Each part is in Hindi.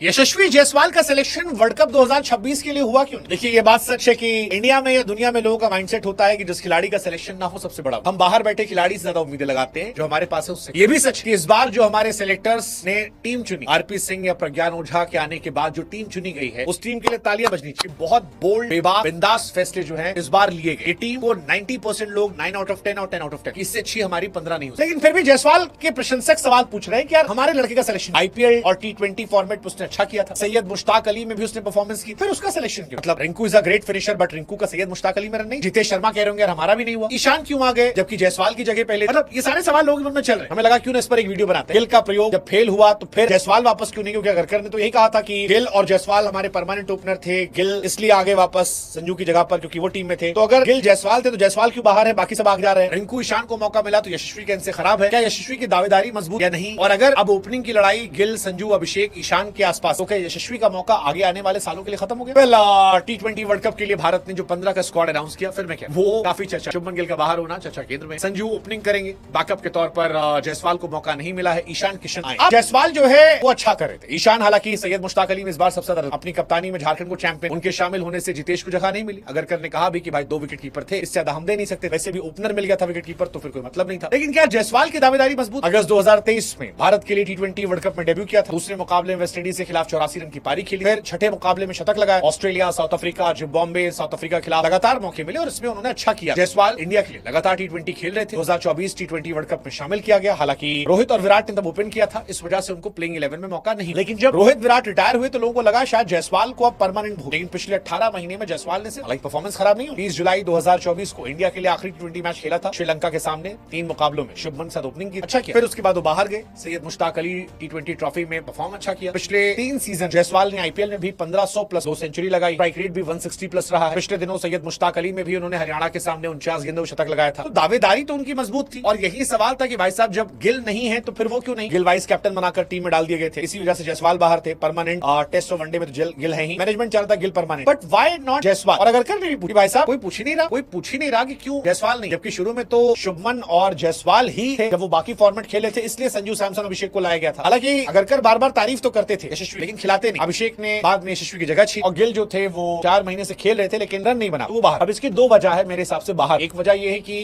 यशस्वी जायसवाल का सिलेक्शन वर्ल्ड कप 2026 के लिए हुआ क्यों? देखिए ये बात सच है कि इंडिया में या दुनिया में लोगों का माइंडसेट होता है कि जिस खिलाड़ी का सिलेक्शन ना हो सबसे बड़ा हम बाहर बैठे खिलाड़ी से ज्यादा उम्मीदें लगाते हैं जो हमारे पास है उससे। ये भी सच कि इस बार जो हमारे सिलेक्टर्स ने टीम चुनी, आरपी सिंह या प्रज्ञान ओझा के आने के बाद जो टीम चुनी गई है उस टीम के लिए तालियां बजनी चाहिए। बहुत बोल्ड, बेबाक, बिंदास फैसले जो है इस बार लिए गए। टीम को 90% लोग 9 आउट ऑफ 10 और 10 आउट ऑफ 10 इससे अच्छी हमारी 15 नहीं हो। लेकिन फिर भी जायसवाल के प्रशंसक सवाल पूछ रहे हैं कि यार हमारे लड़के का सिलेक्शन आईपीएल और T20 फॉर्मेट में उसने अच्छा किया था, सैयद मुश्ताक अली में भी उसने परफॉर्मेंस की, फिर उसका सिलेक्शन क्यों? मतलब Rinku is a great finisher but Rinku का सैयद मुश्ताक अली में रन नहीं। जितेश शर्मा कह रहे होंगे यार हमारा भी नहीं हुआ। ईशान क्यों आ गए जबकि जायसवाल की जगह पहले? मतलब ये सारे सवाल लोगों के मन में चल रहे हैं। हमें लगा क्यों ना इस पर एक वीडियो बनाते हैं। गिल का प्रयोग जब फेल हुआ तो फिर जायसवाल वापस क्यों नहीं? क्योंकि अगरकर ने तो यही कहा था कि गिल और जायसवाल हमारे परमानेंट ओपनर थे, गिल इसलिए आगे वापस संजू की जगह पर क्योंकि वो टीम में थे। तो अगर गिल जायसवाल थे तो जायसवाल क्यों बाहर है, बाकी सब आगे जा रहे हैं। रिंकू ईशान को मौका मिला तो यशस्वी के इनसे खराब है। क्या यशस्वी की दावेदारी मजबूत या नहीं? और अगर अब ओपनिंग की लड़ाई गिल, संजू, अभिषेक, ईशान के आसपास तो क्या यशस्वी का मौका आगे आने वाले सालों के लिए खत्म हो गया? पहला T20 वर्ल्ड कप के लिए भारत ने जो 15 का स्क्वाड अनाउंस किया, फिर मैं क्या वो काफी चर्चा। शुभमन गिल का बाहर होना चर्चा केंद्र में। संजू ओपनिंग करेंगे, बैकअप के तौर पर जायसवाल को मौका नहीं मिला है। ईशान किशन आए। जायसवाल जो है वो अच्छा कर रहे थे। ईशान हालांकि सैयद मुश्ताक अली में इस बार सबसे ज्यादा अपनी कप्तानी में झारखंड को चैंपियन, उनके शामिल होने से जितेश को जगह नहीं मिली। अगरकर ने कहा भी कि भाई 2 विकेट कीपर थे, इससे ज्यादा हम दे नहीं सकते। वैसे भी ओपनर मिल गया था विकेट कीपर तो फिर कोई मतलब नहीं था। लेकिन क्या जायसवाल की दावेदारी मजबूत? अगस्त 2023 में भारत के लिए T20 वर्ल्ड कप में डेब्यू किया था। दूसरे मुकाबले में वेस्टइंडीज के खिलाफ 84 रन की पारी खेली। फिर छठे मुकाबले में शतक लगाया। Australia, south Africa, Zimbabwe, south Africa के खिलाफ लगातार मौके मिले और इसमें उन्होंने अच्छा किया। जायसवाल इंडिया के लिए लगातार T20 खेल रहे थे। 2024 T20 वर्ल्ड कप में शामिल किया गया। हालांकि रोहित और विराट ने तब ओपन किया था, इस वजह से उनको प्लेइंग 11 में मौका नहीं। लेकिन जब रोहित विराट रिटायर हुए तो लोगों को लगा शायद जायसवाल को अब परमानेंट हो। लेकिन पिछले 18 महीने में जायसवाल ने हालांकि परफॉर्मेंस खराब नहीं हुई। 30 जुलाई 2024 को इंडिया के लिए आखिरी T20 मैच खेला था श्रीलंका के सामने। 3 मुकाबलों में शुभमन के साथ ओपनिंग की, अच्छा किया। फिर उसके बाद वो बाहर गए। सैयद मुश्ताक अली T20 ट्रॉफी में परफॉर्म अच्छा किया। पिछले 3 सीजन जायसवाल ने आईपीएल में भी 1500 प्लस 2 सेंचुरी लगाई। स्ट्राइक रेट भी 160 प्लस रहा है। पिछले दिनों सैयद मुश्ताक अली में भी उन्होंने हरियाणा के सामने 49 गेंदों शतक लगाया था। तो दावेदारी तो उनकी मजबूत थी और यही सवाल था कि भाई साहब जब गिल नहीं है तो फिर वो क्यों नहीं? गिल वाइस कैप्टन बनाकर टीम में डाल दिए गए थे, इसी वजह से जायसवाल बाहर थे। परमानेंट टेस्ट और वनडे में तो गिल है ही। मैनेजमेंट चाहता था Gill permanent, but why not Jaiswal? और अगर कर नहीं पूछी भाई साहब, कोई पूछ ही नहीं रहा कि क्यों जायसवाल नहीं, जबकि शुरू में तो शुभमन और जायसवाल ही थे जब वो बाकी फॉर्मेट खेले थे, इसलिए संजू सैमसन, अभिषेक को लाया गया था। हालांकि अगरकर बार-बार तारीफ तो करते थे यशस्वी, लेकिन खिलाते नहीं। अभिषेक ने बाद में यशस्वी की जगह छीनी और गिल जो थे वो 4 महीने से खेल रहे थे लेकिन रन नहीं बना, तो वो बाहर। अब इसकी 2 वजह है मेरे हिसाब से बाहर। एक वजह ये है कि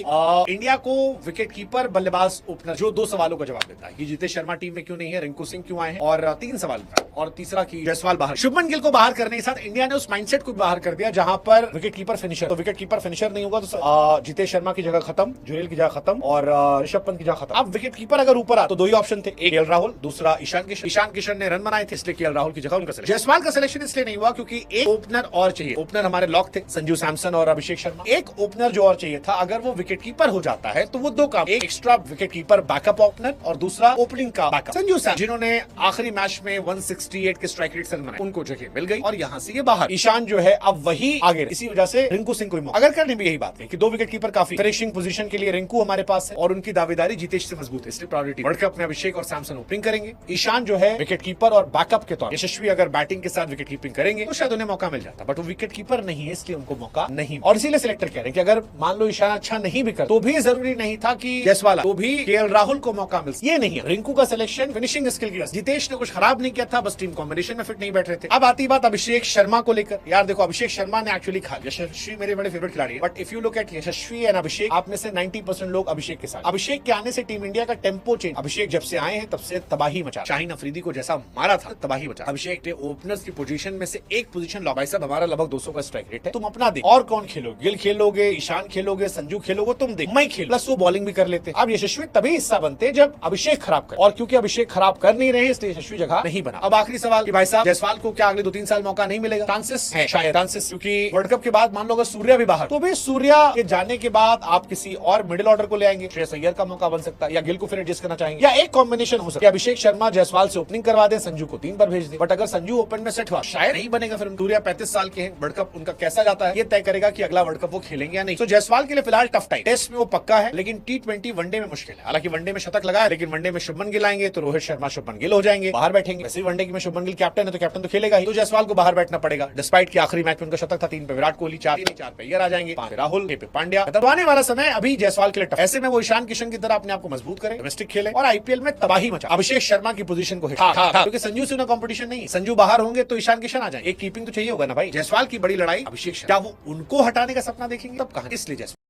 इंडिया को विकेट कीपर, बल्लेबाज, ओपनर जो 2 सवालों का जवाब देता है कि जितेश शर्मा टीम में क्यों नहीं है, रिंकू सिंह क्यों आए हैं, और 3 सवाल और तीसरा की जायसवाल बाहर। शुभमन गिल को बाहर करने के साथ इंडिया ने उस माइंडसेट को बाहर कर दिया जहां पर विकेट कीपर फिनिशर, तो विकेट कीपर फिनिशर नहीं होगा तो जितेश शर्मा की जगह खत्म, जुरेल की जगह खत्म और ऋषभ पंत की जगह खत्म। अब विकेट कीपर अगर ऊपर आ तो 2 ही ऑप्शन थे, एक केएल राहुल, दूसरा ईशान किशन। ईशान किशन ने रन बनाए थे इसलिए केएल राहुल की जगह उनका सिलेक्शन। जायसवाल का सिलेक्शन इसलिए नहीं हुआ क्योंकि एक ओपनर और चाहिए। ओपनर हमारे लॉक थे संजू सैमसन और अभिषेक शर्मा। एक ओपनर जो और चाहिए था, अगर वो विकेट कीपर हो जाता है तो वो 2 काम, एक extra wicket keeper backup opener और दूसरा ओपनिंग का बैकअप। संजू सैमसन जिन्होंने आखिरी मैच में 168 के स्ट्राइक रेट से बनाए, उनको जगह मिल गई और यहाँ से ये बाहर। ईशान जो है अब वही आगे, इसी वजह से रिंकू सिंह को अगर करने भी यही बात है कि 2 विकेट कीपर काफी। फिनिशिंग पोजीशन के लिए रिंकू हमारे पास है और उनकी दावेदारी जितेश से मजबूत है, इसलिए प्रायोरिटी। वर्ल्ड कप में अभिषेक और सैमसन ओपनिंग करेंगे। ईशान जो है विकेट कीपर और बैकअप के तौर। यशस्वी अगर बैटिंग के साथ विकेट कीपिंग करेंगे तो शायद उन्हें मौका मिल जाता, बट वो विकेट कीपर नहीं है इसलिए उनको मौका नहीं। और इसीलिए सिलेक्टर कह रहे हैं कि अगर मान लो ईशान अच्छा नहीं भी कर तो भी जरूरी नहीं था कि जायसवाल, तो भी केएल राहुल को मौका मिल। ये नहीं है। रिंकू का सिलेक्शन फिनिशिंग स्किल की। जितेश ने कुछ खराब नहीं किया था, बस टीम कॉम्बिनेशन में फिट नहीं बैठ रहे थे। अब आती बात अभिषेक शर्मा को लेकर। यार देखो अभिषेक शर्मा ने एक्चुअली खा, यशस्वी मेरे बड़े फेवरेट खिलाड़ी है, but if you look at Yashasvi and Abhishek, आप में से 90% लोग अभिषेक के साथ। अभिषेक के आने से टीम इंडिया का टेम्पो चेंज। अभिषेक जब से आए हैं तब से तबाही मचा। शाहीन अफरीदी को जैसा मारा था तबाही मचा। अभिषेक ने ओपनर्स की पोजीशन में से एक पोजीशन लो। भाई साहब हमारा लगभग 200 का स्ट्राइक रेट है, तुम अपना दे। और कौन खेलोगे? गिल खेलोगे, ईशान खेलोगे, संजू खेलोगे, तुम दे। मैं खेल, प्लस वो बॉलिंग भी कर लेते। अब यशस्वी तभी हिस्सा बनते जब अभिषेक खराब कर, और क्योंकि अभिषेक खराब कर नहीं रहे इसलिए यशस्वी जगह नहीं बना। अब आखिरी सवाल कि भाई साहब जायसवाल को क्या अगले 2-3 साल मौका नहीं मिलेगा? चांसेस है, शायद चांसेस, क्योंकि वर्ल्ड कप के बाद मान लो अगर सूर्या भी बाहर, तो भी सूर्या के जाने के बाद आप किसी और मिडिल ऑर्डर को ले आएंगे। श्रेयस अय्यर का मौका बन सकता है या गिल को फिर एडजस्ट करना चाहेंगे, या एक कॉम्बिनेशन हो सकता है अभिषेक शर्मा जायसवाल से ओपनिंग करवा दे, संजू को 3 पर भेज दे। बट अगर संजू ओपन में सेट हुआ शायद नहीं बनेगा। फिर सूर्या 35 साल के हैं, वर्ल्ड कप उनका कैसा जाता है ये तय करेगा कि अगला वर्ल्ड कप वो खेलेंगे या नहीं। तो जायसवाल के लिए फिलहाल टफ टाइम। टेस्ट में वो पक्का है लेकिन T20 वनडे में मुश्किल है। हालांकि वनडे में शतक लगा है, लेकिन वनडे में शुभमन गिल आएंगे तो रोहित शर्मा शुभमन गिल हो जाएंगे, बाहर बैठेंगे। वैसे वनडे में शुभमन गिल कैप्टन है तो कैप्टन तो खेलेगा ही, तो जायसवाल को बाहर बैठना पड़ेगा। डिस्पाइट की आखिरी मैच में उनका शतक था, 3 पे विराट कोहली, 4 पे अय्यर आ जाएंगे, 5 पे राहुल, 6 पे पांड्या। आने वाला समय अभी जायसवाल के लिए टफ। ऐसे में वो ईशान किशन की तरह अपने आप को मजबूत करे, डोमेस्टिक खेले और आईपीएल में तबाही मचा। अभिषेक शर्मा की पोजीशन को हिट, क्योंकि संजू से में कंपटीशन नहीं है। संजू बाहर होंगे तो ईशान किशन आ जाए, एक कीपिंग तो चाहिए होगा ना भाई। जायसवाल की बड़ी लड़ाई अभिषेक शर्मा, क्या वो उनको हटाने का सपना देखेंगे? तब कहां, इसलिए जायसवाल